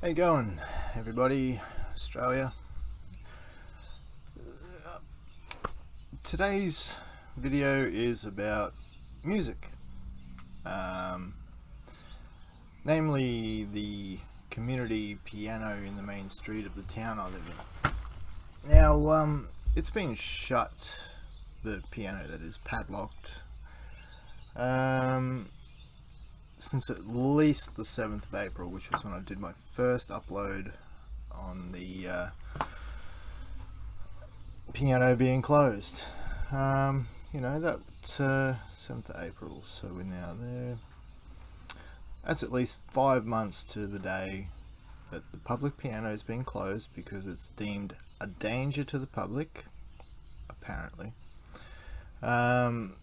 How you going, everybody? Australia. Today's video is about music, namely the community piano in the main street of the town I live in. Now, it's been shut, the piano that is padlocked, since at least the 7th of April, which was when I did my first upload on the piano being closed. That 7th of April, so we're now there. That's at least 5 months to the day that the public piano has been closed because it's deemed a danger to the public, apparently. I've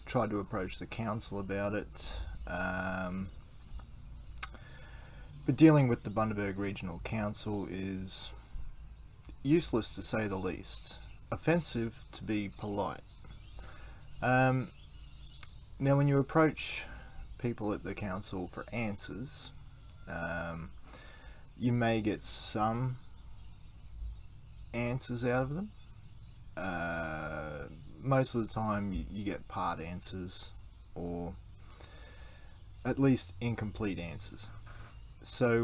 tried to approach the council about it, but dealing with the Bundaberg Regional Council is useless to say the least, offensive to be polite. Now when you approach people at the council for answers, you may get some answers out of them. Most of the time you get part answers, or at least incomplete answers. So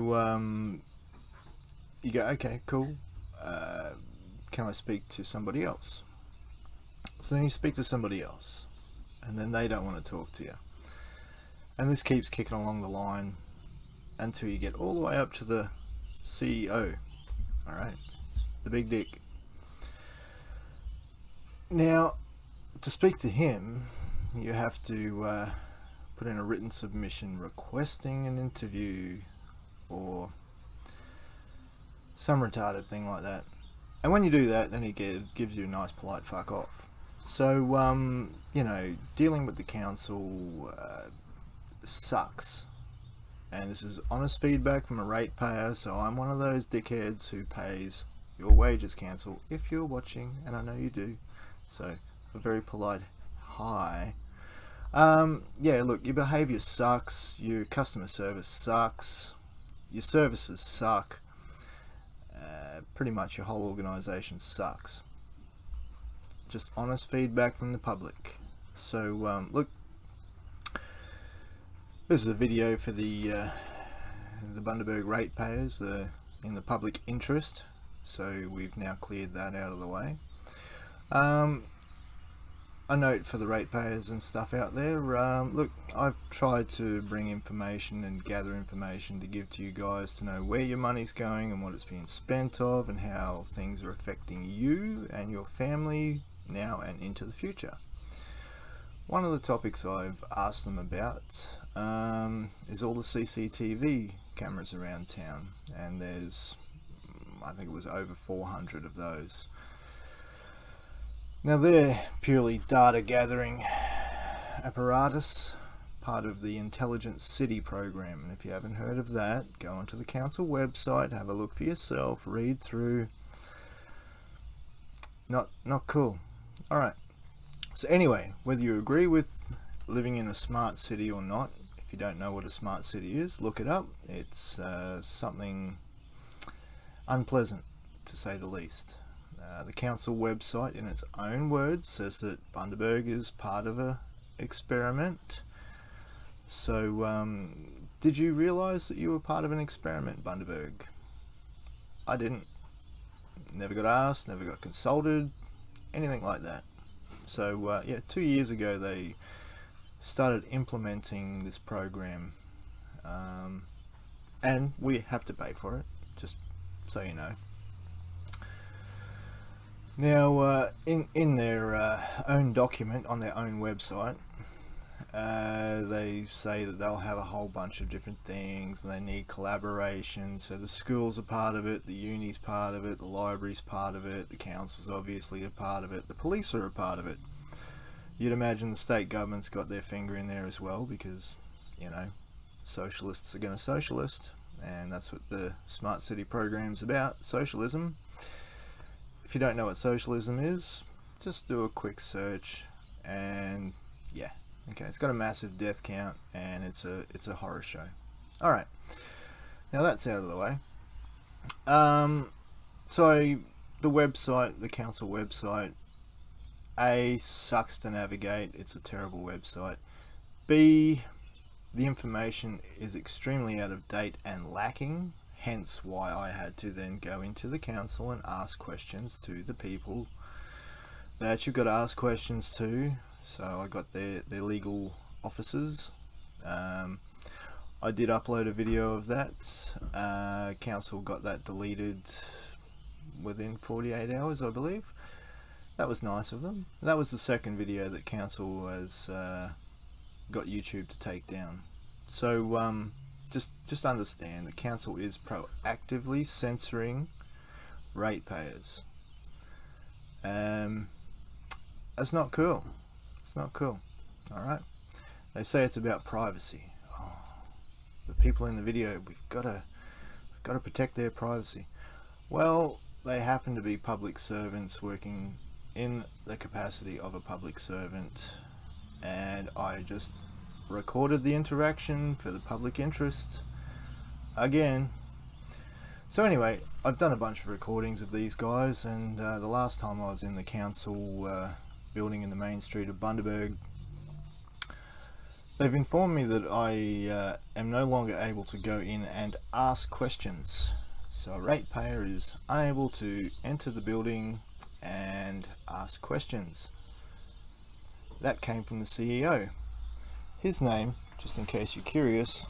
you go, okay, cool, can I speak to somebody else? So then you speak to somebody else, and then they don't want to talk to you, and this keeps kicking along the line until you get all the way up to the CEO. Alright, the big dick. Now, to speak to him, you have to put in a written submission requesting an interview or some retarded thing like that. And when you do that, then he gives you a nice polite fuck off. So, dealing with the council sucks. And this is honest feedback from a ratepayer, so I'm one of those dickheads who pays your wages, council, if you're watching, and I know you do. So, a very polite hi. Look, your behaviour sucks, your customer service sucks, your services suck, pretty much your whole organisation sucks. Just honest feedback from the public. So, look, this is a video for the Bundaberg ratepayers, in the public interest, so we've now cleared that out of the way. A note for the ratepayers and stuff out there, look, I've tried to bring information and gather information to give to you guys to know where your money's going and what it's being spent of and how things are affecting you and your family now and into the future. One of the topics I've asked them about is all the CCTV cameras around town, and there's, I think it was over 400 of those. Now they're purely data gathering apparatus, part of the Intelligent City program, and if you haven't heard of that, go onto the council website, have a look for yourself, read through. Not cool. Alright, so anyway, whether you agree with living in a smart city or not, if you don't know what a smart city is, look it up. It's something unpleasant, to say the least. The council website, in its own words, says that Bundaberg is part of a experiment. So, did you realise that you were part of an experiment, Bundaberg? I didn't. Never got asked, never got consulted, anything like that. So, 2 years ago they started implementing this program, and we have to pay for it, just so you know. Now, in their own document on their own website, they say that they'll have a whole bunch of different things, and they need collaboration. So the schools are part of it, the uni's part of it, the library's part of it, the council's obviously a part of it, the police are a part of it. You'd imagine the state government's got their finger in there as well, because, socialists are going to socialist, and that's what the Smart City program's about, socialism. If you don't know what socialism is, just do a quick search, and yeah, okay, it's got a massive death count, and it's a horror show. All right, Now that's out of the way. So the website, the council website, A, sucks to navigate. It's a terrible website. B, the information is extremely out of date and lacking, hence why I had to then go into the council and ask questions to the people that you've got to ask questions to. So I got their legal officers. I did upload a video of that. Council got that deleted within 48 hours, I believe. That was nice of them. That was the second video that council has got YouTube to take down. So just understand the council is proactively censoring ratepayers. That's not cool. It's not cool. All right. They say it's about privacy. Oh, the people in the video, we've got to protect their privacy. Well, they happen to be public servants working in the capacity of a public servant, and I just recorded the interaction for the public interest again. So anyway, I've done a bunch of recordings of these guys, and the last time I was in the council building in the main street of Bundaberg, they've informed me that I am no longer able to go in and ask questions. So a ratepayer is unable to enter the building and ask questions. That came from the CEO. His name, just in case you're curious,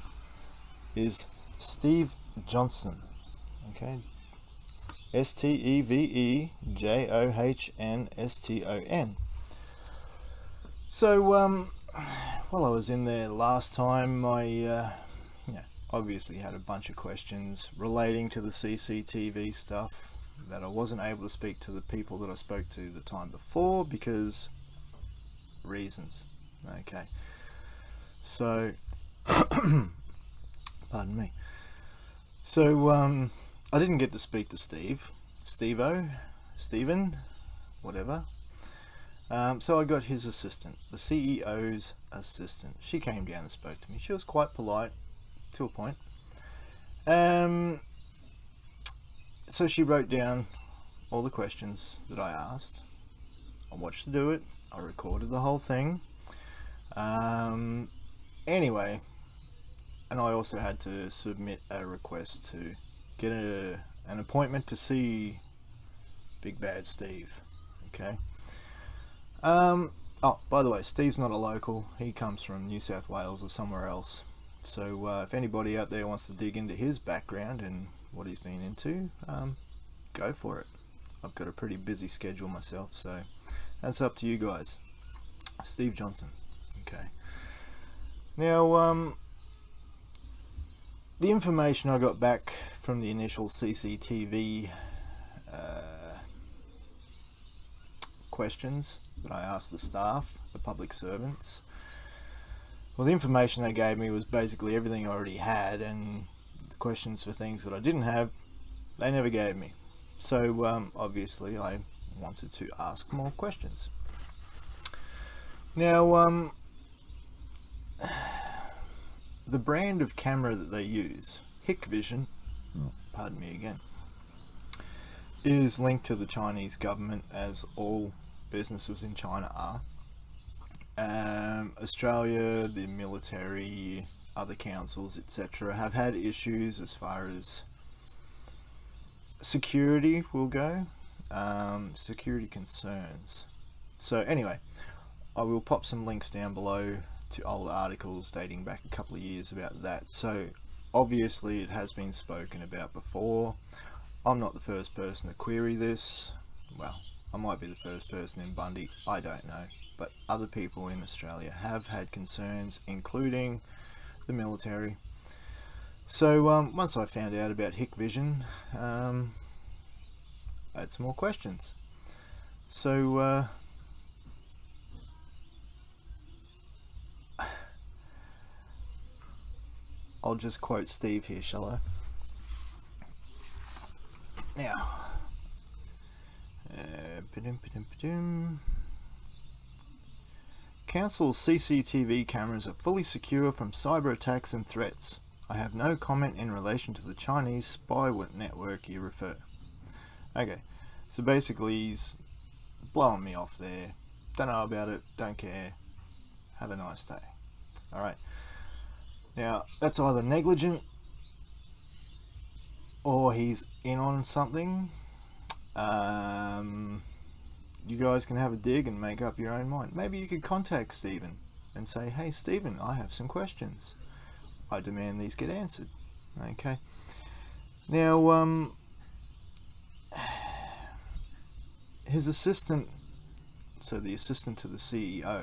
is Steve Johnson. Okay, SteveJohnston. So while I was in there last time, I obviously had a bunch of questions relating to the CCTV stuff that I wasn't able to speak to the people that I spoke to the time before because reasons. Okay, so pardon me. So I didn't get to speak to Stephen, whatever. So I got his assistant, the CEO's assistant. She came down and spoke to me. She was quite polite to a point. So she wrote down all the questions that I asked. I watched her do it. I recorded the whole thing. Anyway, and I also had to submit a request to get an appointment to see Big Bad Steve. Okay. Oh, by the way, Steve's not a local. He comes from New South Wales or somewhere else. So if anybody out there wants to dig into his background and what he's been into, go for it. I've got a pretty busy schedule myself, so that's up to you guys. Steve Johnson. Okay. Now, the information I got back from the initial CCTV questions that I asked the staff, the public servants, well, the information they gave me was basically everything I already had, and the questions for things that I didn't have, they never gave me. So obviously I wanted to ask more questions. Now, the brand of camera that they use, Hikvision, pardon me again, is linked to the Chinese government, as all businesses in China are. Australia, the military, other councils, etc. have had issues as far as security will go, security concerns. So anyway, I will pop some links down below to old articles dating back a couple of years about that. So obviously it has been spoken about before. I'm not the first person to query this. Well, I might be the first person in Bundy, I don't know, but other people in Australia have had concerns, including the military. So once I found out about Hikvision, I had some more questions. So I'll just quote Steve here, shall I? Now, Council's CCTV cameras are fully secure from cyber attacks and threats. I have no comment in relation to the Chinese spy network you refer. Okay, so basically he's blowing me off there. Don't know about it, don't care. Have a nice day. Alright. Now, that's either negligent or he's in on something. You guys can have a dig and make up your own mind. Maybe you could contact Stephen and say, hey Stephen, I have some questions. I demand these get answered. Okay. Now, his assistant, so the assistant to the CEO,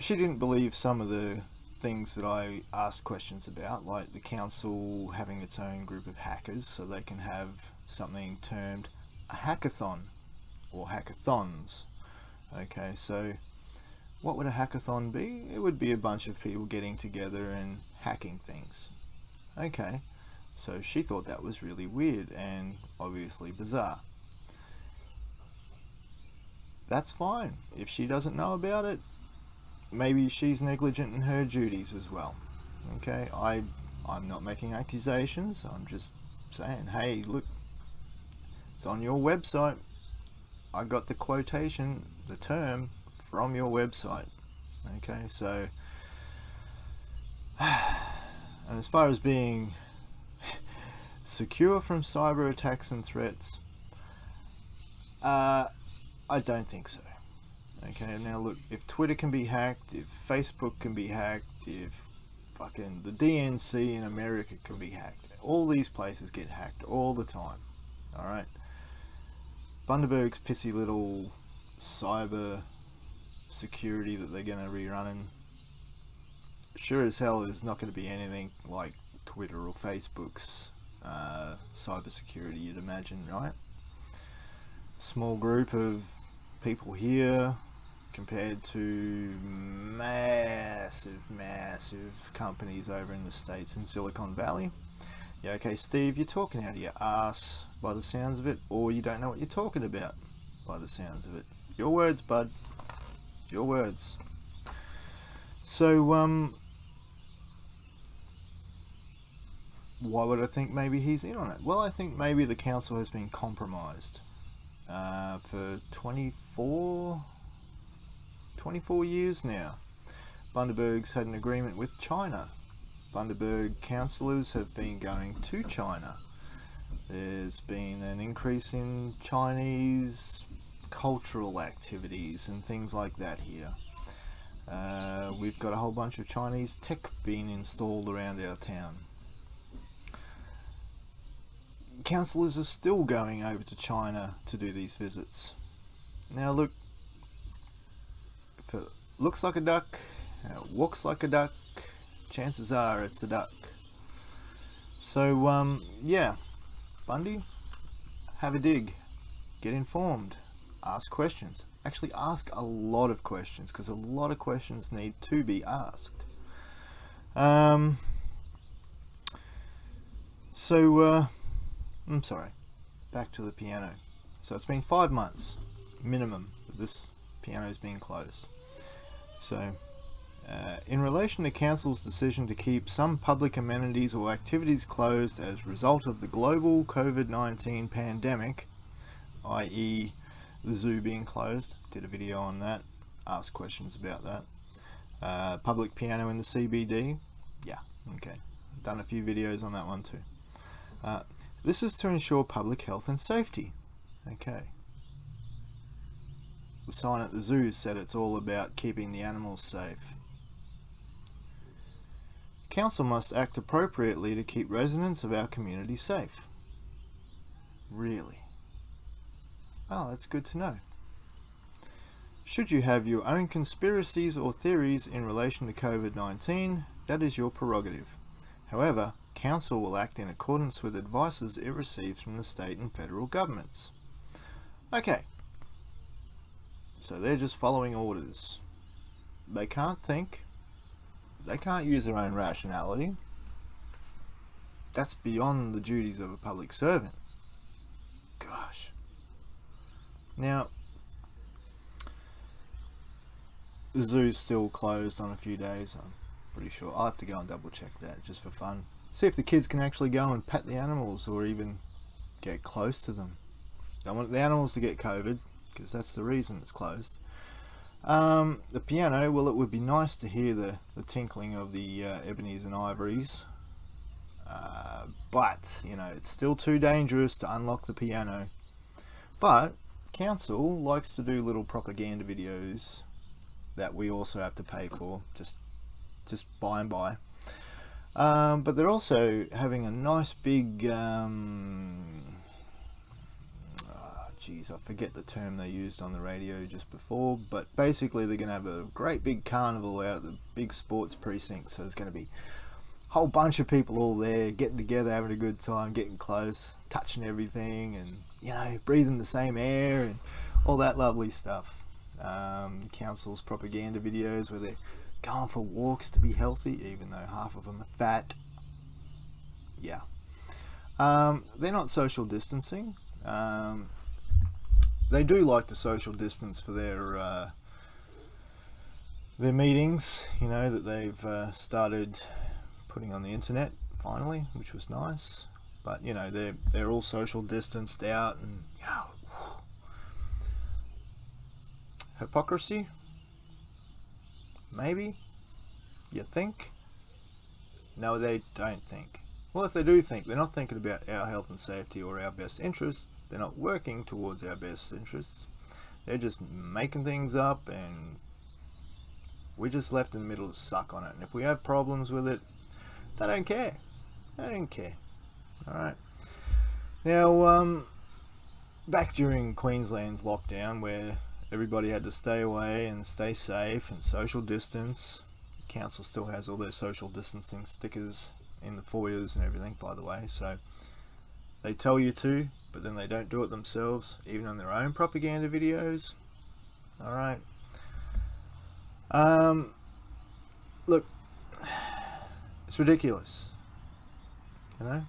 she didn't believe some of the things that I asked questions about, like the council having its own group of hackers so they can have something termed a hackathon or hackathons. Okay, so what would a hackathon be? It would be a bunch of people getting together and hacking things. Okay, so she thought that was really weird and obviously bizarre. That's fine. If she doesn't know about it, maybe she's negligent in her duties as well. Okay, I'm not making accusations. I'm just saying, hey, look, it's on your website. I got the quotation, the term, from your website. Okay, so, and as far as being secure from cyber attacks and threats, I don't think so. Okay, now look, if Twitter can be hacked, if Facebook can be hacked, if fucking the DNC in America can be hacked, all these places get hacked all the time. Alright? Bundaberg's pissy little cyber security that they're going to be running, sure as hell is not going to be anything like Twitter or Facebook's cyber security, you'd imagine, right? Small group of people here compared to massive companies over in the States in Silicon Valley. Yeah, okay, Steve, you're talking out of your ass by the sounds of it, or you don't know what you're talking about by the sounds of it. Your words, bud. Your words. So, why would I think maybe he's in on it? Well, I think maybe the council has been compromised for 24 years now. Bundaberg's had an agreement with China. Bundaberg councillors have been going to China. There's been an increase in Chinese cultural activities and things like that here. We've got a whole bunch of Chinese tech being installed around our town. Councillors are still going over to China to do these visits. Now look, if it looks like a duck, walks like a duck, chances are it's a duck. So yeah, Bundy, have a dig, get informed, ask questions. Actually ask a lot of questions, because a lot of questions need to be asked. I'm sorry, back to the piano. So it's been 5 months minimum that this piano's been closed. So in relation to council's decision to keep some public amenities or activities closed as a result of the global COVID-19 pandemic, i.e. the zoo being closed, did a video on that, asked questions about that. Public piano in the CBD, yeah, okay, done a few videos on that one too. This is to ensure public health and safety. Okay. The sign at the zoo said it's all about keeping the animals safe. Council must act appropriately to keep residents of our community safe. Really? Oh, that's good to know. Should you have your own conspiracies or theories in relation to COVID-19, that is your prerogative. However, Council will act in accordance with advices it receives from the state and federal governments. Okay. So they're just following orders. They can't think. They can't use their own rationality. That's beyond the duties of a public servant. Gosh. Now, the zoo's still closed on a few days. Pretty sure. I'll have to go and double check that just for fun. See if the kids can actually go and pet the animals or even get close to them. Don't want the animals to get COVID, because that's the reason it's closed. The piano, well, it would be nice to hear the tinkling of the ebonies and ivories. But, you know, it's still too dangerous to unlock the piano. But council likes to do little propaganda videos that we also have to pay for, just by and by. But they're also having a nice big, geez, I forget the term they used on the radio just before, but basically they're going to have a great big carnival out at the big sports precinct. So there's going to be a whole bunch of people all there, getting together, having a good time, getting close, touching everything, and, you know, breathing the same air and all that lovely stuff. Council's propaganda videos where they're going for walks to be healthy, even though half of them are fat. Yeah. They're not social distancing. They do like to social distance for their meetings, you know, that they've started putting on the internet finally, which was nice. But, you know, they're all social distanced out, and hypocrisy? Maybe? You think? No, they don't think. Well, if they do think, they're not thinking about our health and safety or our best interests. They're not working towards our best interests. They're just making things up, and we're just left in the middle to suck on it. And if we have problems with it, they don't care. They don't care. Alright. Now, back during Queensland's lockdown, where everybody had to stay away and stay safe and social distance, the council still has all their social distancing stickers in the foyers and everything, by the way, so they tell you to, but then they don't do it themselves, even on their own propaganda videos. Alright. Look, it's ridiculous, you know.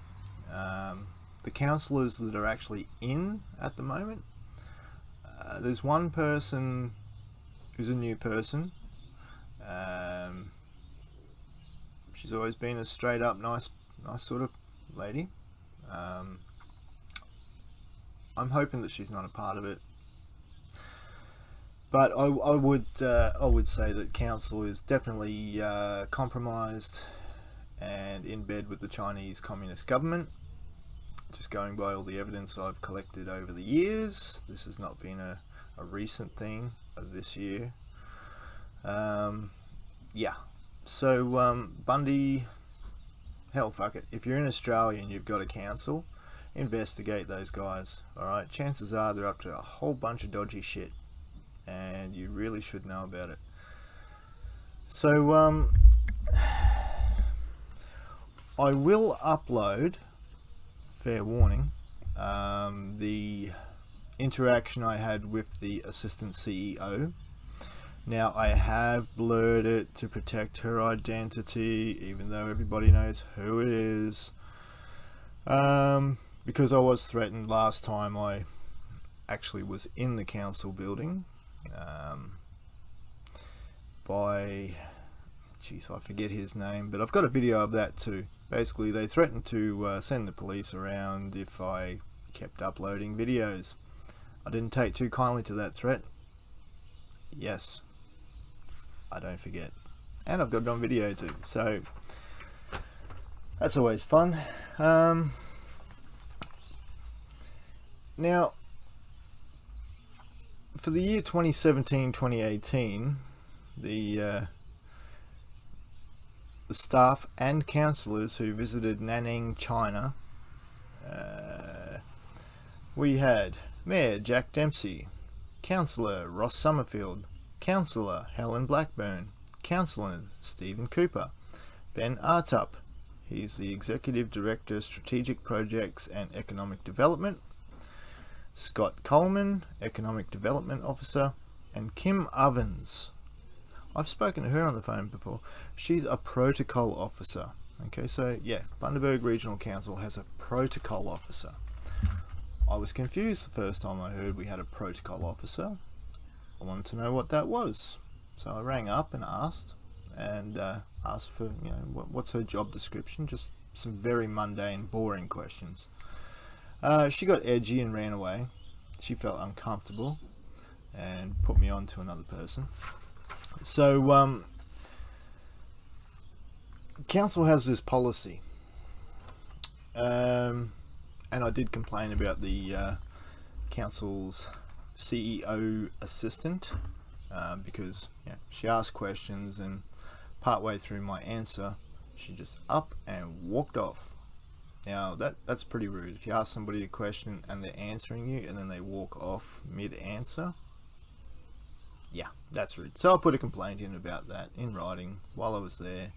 The councillors that are actually in at the moment, there's one person who's a new person. She's always been a straight up nice sort of lady. I'm hoping that she's not a part of it, but I would say that council is definitely compromised and in bed with the Chinese Communist government. Just going by all the evidence I've collected over the years, this has not been a recent thing of this year. Yeah, so Bundy, hell, fuck it. If you're in Australia and you've got a council, investigate those guys. Alright, chances are they're up to a whole bunch of dodgy shit, and you really should know about it. So I will upload, fair warning, the interaction I had with the assistant CEO. Now, I have blurred it to protect her identity, even though everybody knows who it is, because I was threatened last time I actually was in the council building by, jeez, I forget his name, but I've got a video of that too. Basically, they threatened to send the police around if I kept uploading videos. I didn't take too kindly to that threat. Yes, I don't forget. And I've got it on video too, so that's always fun. Now, for the year 2017-2018, the staff and councillors who visited Nanning, China, we had Mayor Jack Dempsey, Councillor Ross Summerfield, Councillor Helen Blackburn, Councillor Stephen Cooper, Ben Artup, he's the Executive Director Strategic Projects and Economic Development, Scott Coleman, Economic Development Officer, and Kim Ovens. I've spoken to her on the phone before. She's a protocol officer. Okay, so yeah, Bundaberg Regional Council has a protocol officer. I was confused the first time I heard we had a protocol officer. I wanted to know what that was. So I rang up and asked, and asked for, you know, what's her job description. Just some very mundane, boring questions. She got edgy and ran away. She felt uncomfortable and put me on to another person. So council has this policy, and I did complain about the council's CEO assistant, because she asked questions, and partway through my answer she just up and walked off. Now that's pretty rude. If you ask somebody a question and they're answering you and then they walk off mid-answer, yeah, that's rude. So I put a complaint in about that in writing while I was there.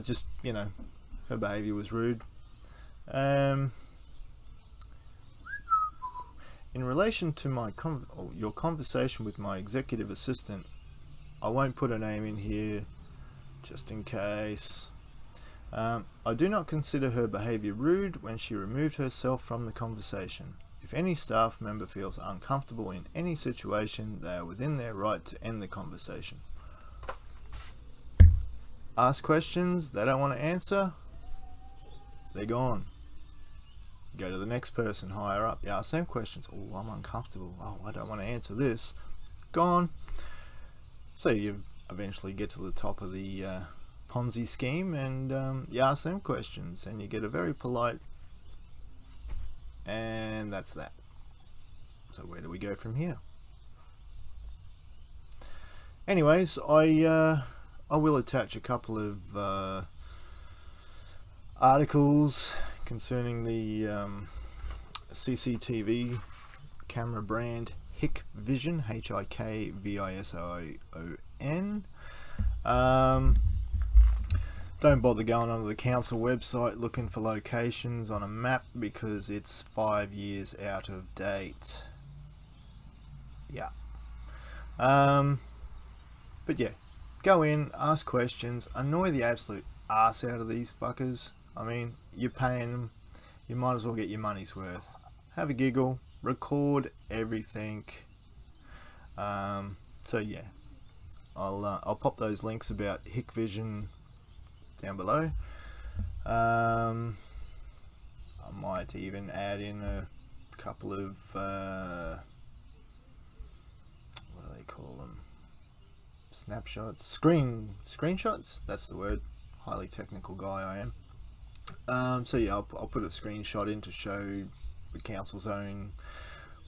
Just, you know, her behaviour was rude. In relation to your conversation with my executive assistant, I won't put her name in here just in case. I do not consider her behaviour rude when she removed herself from the conversation. If any staff member feels uncomfortable in any situation, they are within their right to end the conversation. Ask questions they don't want to answer, they're gone. Go to the next person higher up. You ask them questions. Oh, I'm uncomfortable. Oh, I don't want to answer this. Gone. So you eventually get to the top of the Ponzi scheme, and you ask them questions, and you get a very polite, and that's that. So where do we go from here? Anyways, I will attach a couple of articles concerning the CCTV camera brand Hikvision, Hikvision. Don't bother going onto the council website looking for locations on a map, because it's 5 years out of date. Yeah. But yeah, go in, ask questions, annoy the absolute arse out of these fuckers. I mean, you're paying them, you might as well get your money's worth. Have a giggle, record everything. So yeah, I'll pop those links about Hikvision down below. I might even add in a couple of what do they call them? Snapshots, screenshots. That's the word. Highly technical guy I am. So yeah, I'll put a screenshot in to show the council's own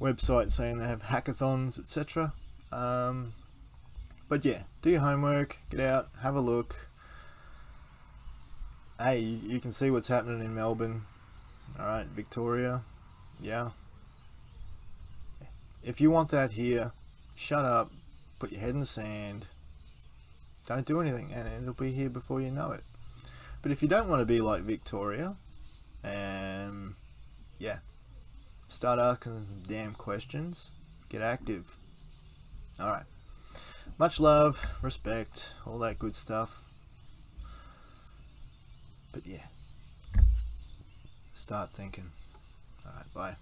website saying they have hackathons, etc. But yeah, do your homework, get out, have a look. Hey, you can see what's happening in Melbourne. Alright, Victoria. Yeah. If you want that here, shut up, put your head in the sand, don't do anything, and it'll be here before you know it. But if you don't want to be like Victoria, yeah, start asking some damn questions, get active. Alright. Much love, respect, all that good stuff. But yeah, start thinking. Alright, bye.